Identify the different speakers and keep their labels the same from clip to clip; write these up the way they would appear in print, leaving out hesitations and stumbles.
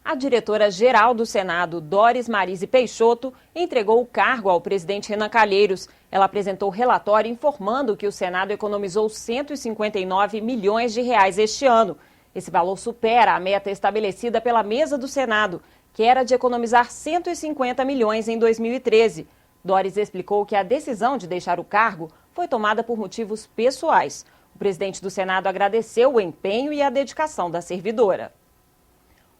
Speaker 1: A diretora-geral do Senado, Doris Marise Peixoto, entregou o cargo ao presidente Renan Calheiros. Ela apresentou o relatório informando que o Senado economizou 159 milhões de reais este ano. Esse valor supera a meta estabelecida pela mesa do Senado, que era de economizar 150 milhões em 2013. Doris explicou que a decisão de deixar o cargo foi tomada por motivos pessoais. O presidente do Senado agradeceu o empenho e a dedicação da servidora.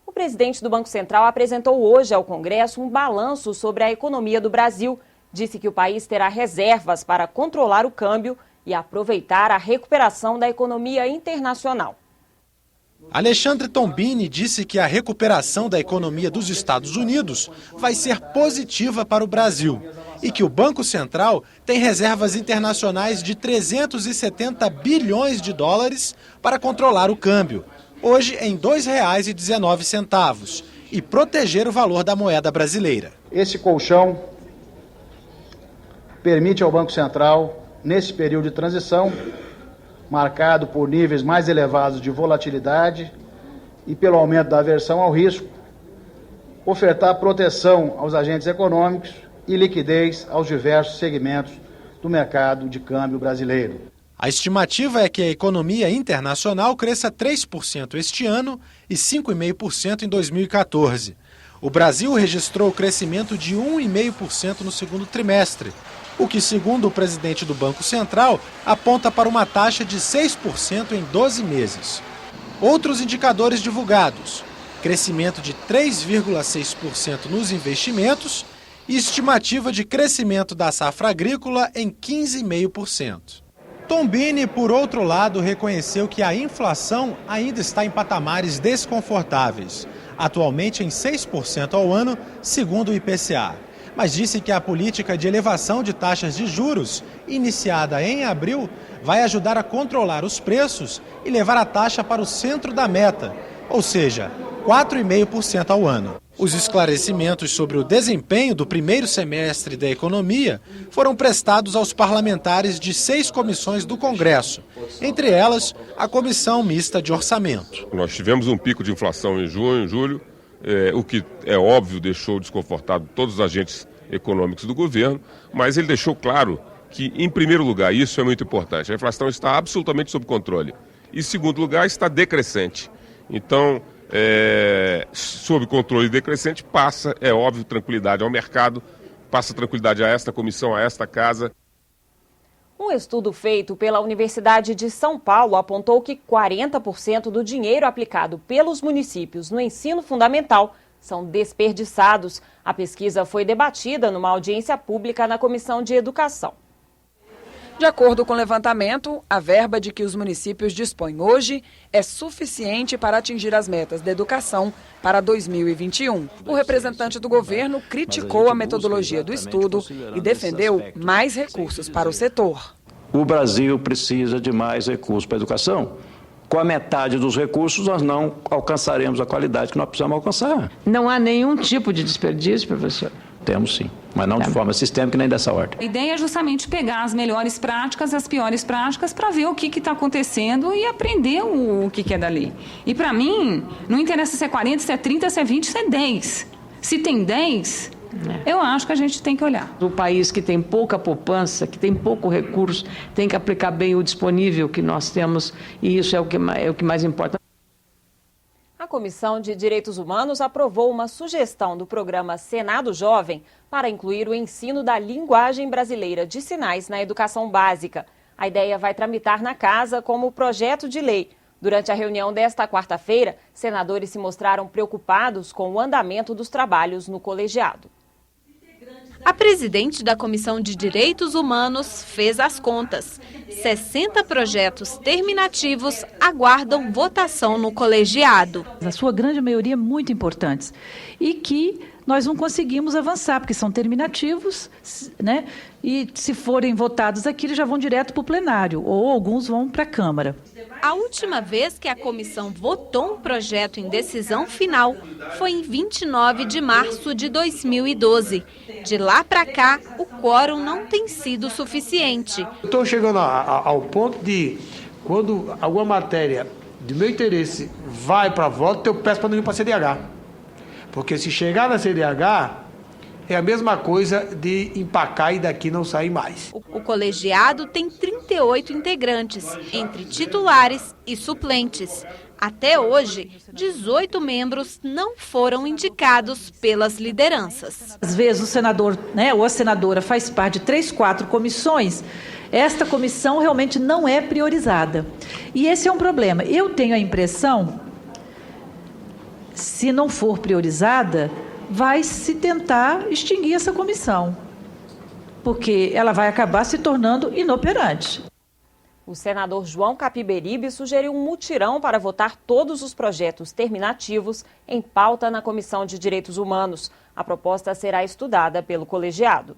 Speaker 1: O presidente do Banco Central apresentou hoje ao Congresso um balanço sobre a economia do Brasil. Disse que o país terá reservas para controlar o câmbio e aproveitar a recuperação da economia internacional.
Speaker 2: Alexandre Tombini disse que a recuperação da economia dos Estados Unidos vai ser positiva para o Brasil e que o Banco Central tem reservas internacionais de 370 bilhões de dólares para controlar o câmbio, hoje em R$ 2,19, e proteger o valor da moeda brasileira.
Speaker 3: Esse colchão permite ao Banco Central, nesse período de transição, marcado por níveis mais elevados de volatilidade e pelo aumento da aversão ao risco, ofertar proteção aos agentes econômicos e liquidez aos diversos segmentos do mercado de câmbio brasileiro.
Speaker 2: A estimativa é que a economia internacional cresça 3% este ano e 5,5% em 2014. O Brasil registrou crescimento de 1,5% no segundo trimestre, o que, segundo o presidente do Banco Central, aponta para uma taxa de 6% em 12 meses. Outros indicadores divulgados: crescimento de 3,6% nos investimentos e estimativa de crescimento da safra agrícola em 15,5%. Tombini, por outro lado, reconheceu que a inflação ainda está em patamares desconfortáveis, atualmente em 6% ao ano, segundo o IPCA. Mas disse que a política de elevação de taxas de juros, iniciada em abril, vai ajudar a controlar os preços e levar a taxa para o centro da meta, ou seja, 4,5% ao ano. Os esclarecimentos sobre o desempenho do primeiro semestre da economia foram prestados aos parlamentares de 6 comissões do Congresso, entre elas a Comissão Mista de Orçamento.
Speaker 4: Nós tivemos um pico de inflação em junho, julho, o que é óbvio deixou desconfortado todos os agentes econômicos do governo, mas ele deixou claro que, em primeiro lugar, isso é muito importante, a inflação está absolutamente sob controle. E, em segundo lugar, está decrescente. Então, sob controle decrescente, passa, é óbvio, tranquilidade ao mercado, passa tranquilidade a esta comissão, a esta casa.
Speaker 1: Um estudo feito pela Universidade de São Paulo apontou que 40% do dinheiro aplicado pelos municípios no ensino fundamental são desperdiçados. A pesquisa foi debatida numa audiência pública na Comissão de Educação.
Speaker 5: De acordo com o levantamento, a verba de que os municípios dispõem hoje é suficiente para atingir as metas da educação para 2021. O representante do governo criticou a metodologia do estudo e defendeu mais recursos para o setor.
Speaker 6: O Brasil precisa de mais recursos para a educação. Com a metade dos recursos, nós não alcançaremos a qualidade que nós precisamos alcançar.
Speaker 7: Não há nenhum tipo de desperdício, professor?
Speaker 6: Temos sim, mas não de forma sistêmica nem dessa ordem.
Speaker 8: A ideia é justamente pegar as melhores práticas, as piores práticas, para ver o que está acontecendo e aprender o que é dali. E para mim, não interessa se é 40, se é 30, se é 20, se é 10. Se tem 10, eu acho que a gente tem que olhar.
Speaker 7: O país que tem pouca poupança, que tem pouco recurso, tem que aplicar bem o disponível que nós temos, e isso é o que mais importa.
Speaker 1: A Comissão de Direitos Humanos aprovou uma sugestão do programa Senado Jovem para incluir o ensino da linguagem brasileira de sinais na educação básica. A ideia vai tramitar na Casa como projeto de lei. Durante a reunião desta quarta-feira, senadores se mostraram preocupados com o andamento dos trabalhos no colegiado.
Speaker 9: A presidente da Comissão de Direitos Humanos fez as contas. 60 projetos terminativos aguardam votação no colegiado.
Speaker 10: A sua grande maioria muito importantes e que nós não conseguimos avançar, porque são terminativos, né? E se forem votados aqui, eles já vão direto para o plenário, ou alguns vão para a Câmara.
Speaker 9: A última vez que a comissão votou um projeto em decisão final foi em 29 de março de 2012. De lá para cá, o quórum não tem sido suficiente.
Speaker 11: Estou chegando ao ponto de, quando alguma matéria de meu interesse vai para voto, eu peço para não ir para a CDH. Porque se chegar na CNH, é a mesma coisa de empacar e daqui não sair mais.
Speaker 9: O colegiado tem 38 integrantes, entre titulares e suplentes. Até hoje, 18 membros não foram indicados pelas lideranças.
Speaker 10: Às vezes o senador, ou a senadora faz parte de 3, 4 comissões, esta comissão realmente não é priorizada. E esse é um problema. Eu tenho a impressão, se não for priorizada, vai se tentar extinguir essa comissão, porque ela vai acabar se tornando inoperante.
Speaker 1: O senador João Capiberibe sugeriu um mutirão para votar todos os projetos terminativos em pauta na Comissão de Direitos Humanos. A proposta será estudada pelo colegiado.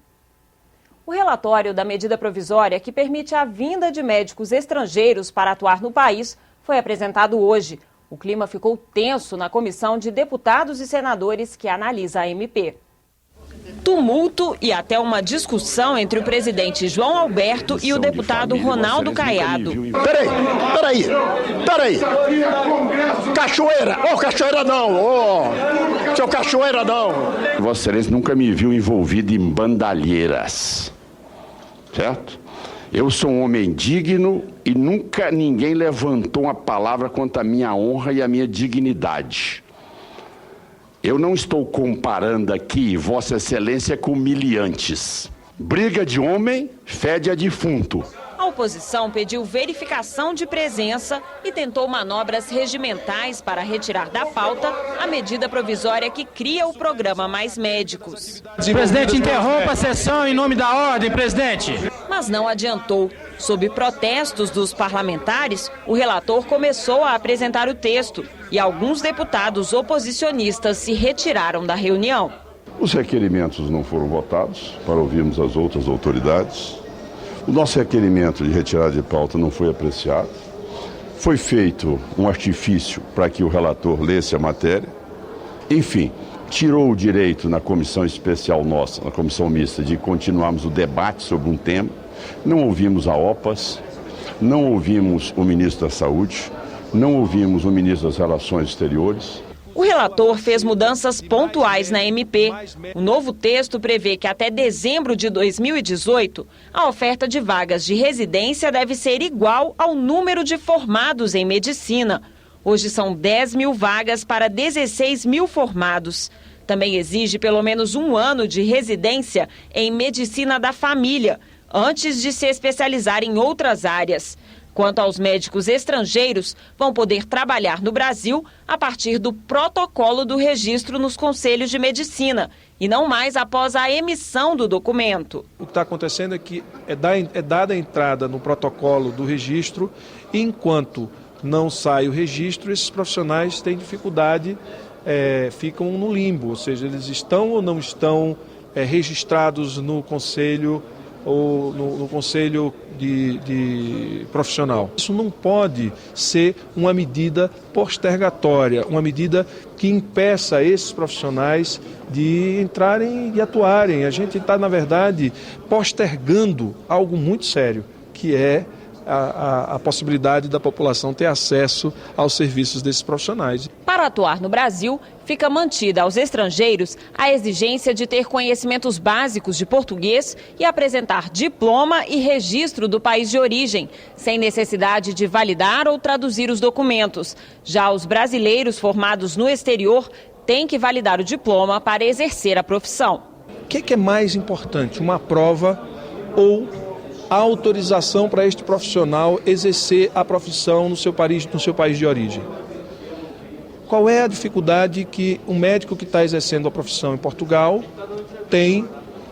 Speaker 1: O relatório da medida provisória que permite a vinda de médicos estrangeiros para atuar no país foi apresentado hoje. O clima ficou tenso na comissão de deputados e senadores que analisa a MP. Tumulto e até uma discussão entre o presidente João Alberto e o deputado Ronaldo Caiado.
Speaker 12: Peraí. Cachoeira! Cachoeira não! Seu Cachoeira não! Vossa Excelência nunca me viu envolvido em bandalheiras, certo? Eu sou um homem digno e nunca ninguém levantou uma palavra contra a minha honra e a minha dignidade. Eu não estou comparando aqui Vossa Excelência com humilhantes. Briga de homem fede a defunto.
Speaker 1: A oposição pediu verificação de presença e tentou manobras regimentais para retirar da pauta a medida provisória que cria o programa Mais Médicos.
Speaker 13: Presidente, interrompa a sessão em nome da ordem, presidente.
Speaker 1: Mas não adiantou. Sob protestos dos parlamentares, o relator começou a apresentar o texto e alguns deputados oposicionistas se retiraram da reunião.
Speaker 12: Os requerimentos não foram votados para ouvirmos as outras autoridades. O nosso requerimento de retirada de pauta não foi apreciado. Foi feito um artifício para que o relator lesse a matéria. Enfim, tirou o direito na comissão especial nossa, na comissão mista, de continuarmos o debate sobre um tema. Não ouvimos a OPAS, não ouvimos o ministro da Saúde, não ouvimos o ministro das Relações Exteriores.
Speaker 1: O relator fez mudanças pontuais na MP. O novo texto prevê que até dezembro de 2018, a oferta de vagas de residência deve ser igual ao número de formados em medicina. Hoje são 10 mil vagas para 16 mil formados. Também exige pelo menos 1 ano de residência em medicina da família, antes de se especializar em outras áreas. Quanto aos médicos estrangeiros, vão poder trabalhar no Brasil a partir do protocolo do registro nos conselhos de medicina e não mais após a emissão do documento.
Speaker 14: O que está acontecendo é que é dada a entrada no protocolo do registro e enquanto não sai o registro, esses profissionais têm dificuldade, ficam no limbo, ou seja, eles estão ou não estão registrados no conselho ou no conselho de profissional. Isso não pode ser uma medida postergatória, uma medida que impeça esses profissionais de entrarem e atuarem. A gente está, na verdade, postergando algo muito sério, que é a possibilidade da população ter acesso aos serviços desses profissionais.
Speaker 1: Para atuar no Brasil, fica mantida aos estrangeiros a exigência de ter conhecimentos básicos de português e apresentar diploma e registro do país de origem, sem necessidade de validar ou traduzir os documentos. Já os brasileiros formados no exterior têm que validar o diploma para exercer a profissão.
Speaker 14: O que é mais importante, uma prova ou a autorização para este profissional exercer a profissão no seu país de origem? Qual é a dificuldade que um médico que está exercendo a profissão em Portugal tem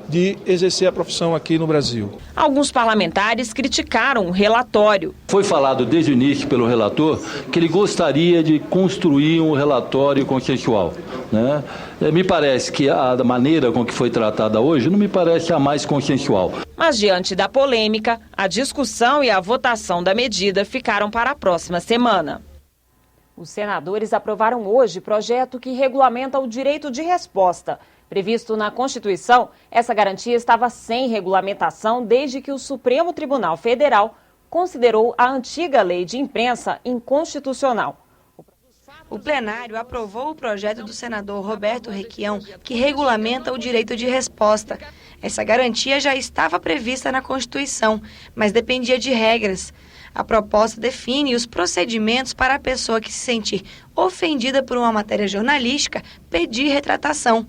Speaker 14: de exercer a profissão aqui no Brasil?
Speaker 1: Alguns parlamentares criticaram o relatório.
Speaker 15: Foi falado desde o início pelo relator que ele gostaria de construir um relatório consensual, né? Me parece que a maneira com que foi tratada hoje não me parece a mais consensual.
Speaker 1: Mas diante da polêmica, a discussão e a votação da medida ficaram para a próxima semana. Os senadores aprovaram hoje projeto que regulamenta o direito de resposta. Previsto na Constituição, essa garantia estava sem regulamentação desde que o Supremo Tribunal Federal considerou a antiga lei de imprensa inconstitucional.
Speaker 16: O plenário aprovou o projeto do senador Roberto Requião, que regulamenta o direito de resposta. Essa garantia já estava prevista na Constituição, mas dependia de regras. A proposta define os procedimentos para a pessoa que se sentir ofendida por uma matéria jornalística pedir retratação.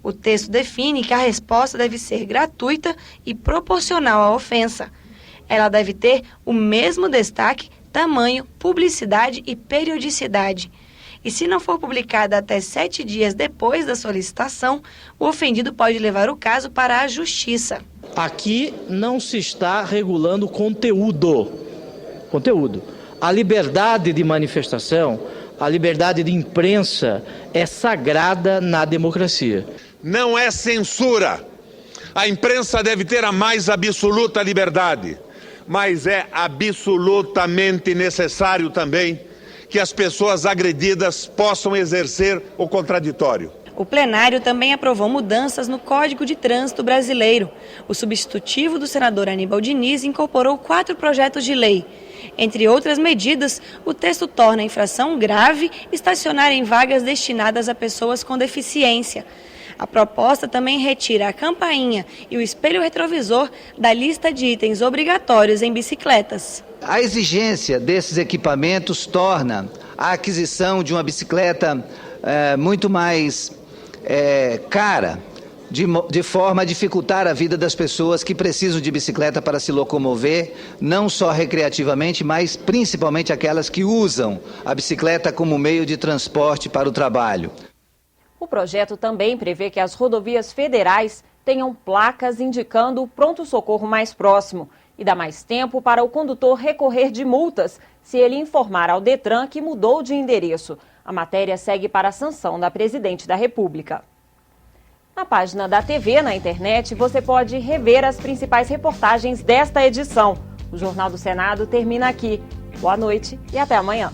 Speaker 16: O texto define que a resposta deve ser gratuita e proporcional à ofensa. Ela deve ter o mesmo destaque, tamanho, publicidade e periodicidade. E se não for publicada até 7 dias depois da solicitação, o ofendido pode levar o caso para a Justiça.
Speaker 17: Aqui não se está regulando conteúdo. A liberdade de manifestação, a liberdade de imprensa é sagrada na democracia.
Speaker 18: Não é censura. A imprensa deve ter a mais absoluta liberdade, mas é absolutamente necessário também que as pessoas agredidas possam exercer o contraditório.
Speaker 16: O plenário também aprovou mudanças no Código de Trânsito Brasileiro. O substitutivo do senador Aníbal Diniz incorporou 4 projetos de lei. Entre outras medidas, o texto torna a infração grave estacionar em vagas destinadas a pessoas com deficiência. A proposta também retira a campainha e o espelho retrovisor da lista de itens obrigatórios em bicicletas.
Speaker 19: A exigência desses equipamentos torna a aquisição de uma bicicleta muito mais cara, de forma a dificultar a vida das pessoas que precisam de bicicleta para se locomover, não só recreativamente, mas principalmente aquelas que usam a bicicleta como meio de transporte para o trabalho.
Speaker 1: O projeto também prevê que as rodovias federais tenham placas indicando o pronto-socorro mais próximo e dá mais tempo para o condutor recorrer de multas se ele informar ao Detran que mudou de endereço. A matéria segue para a sanção da Presidente da República. Na página da TV na internet, você pode rever as principais reportagens desta edição. O Jornal do Senado termina aqui. Boa noite e até amanhã.